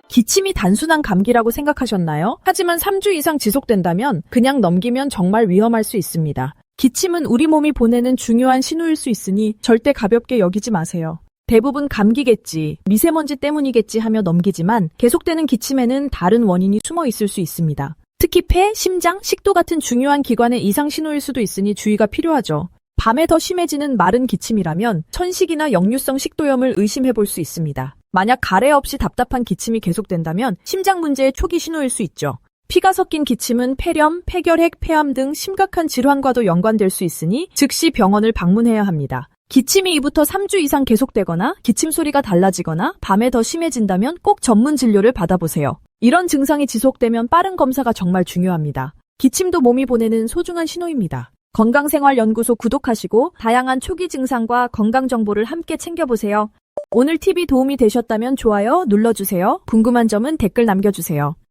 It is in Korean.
기침이 단순한 감기라고 생각하셨나요? 하지만 3주 이상 지속된다면 그냥 넘기면 정말 위험할 수 있습니다. 기침은 우리 몸이 보내는 중요한 신호일 수 있으니 절대 가볍게 여기지 마세요. 대부분 감기겠지, 미세먼지 때문이겠지 하며 넘기지만 계속되는 기침에는 다른 원인이 숨어 있을 수 있습니다. 특히 폐, 심장, 식도 같은 중요한 기관의 이상 신호일 수도 있으니 주의가 필요하죠. 밤에 더 심해지는 마른 기침이라면 천식이나 역류성 식도염을 의심해 볼 수 있습니다. 만약 가래 없이 답답한 기침이 계속된다면 심장 문제의 초기 신호일 수 있죠. 피가 섞인 기침은 폐렴, 폐결핵, 폐암 등 심각한 질환과도 연관될 수 있으니 즉시 병원을 방문해야 합니다. 기침이 2부터 3주 이상 계속되거나 기침 소리가 달라지거나 밤에 더 심해진다면 꼭 전문 진료를 받아보세요. 이런 증상이 지속되면 빠른 검사가 정말 중요합니다. 기침도 몸이 보내는 소중한 신호입니다. 건강생활연구소 구독하시고 다양한 초기 증상과 건강 정보를 함께 챙겨보세요. 오늘 팁이 도움이 되셨다면 좋아요 눌러주세요. 궁금한 점은 댓글 남겨주세요.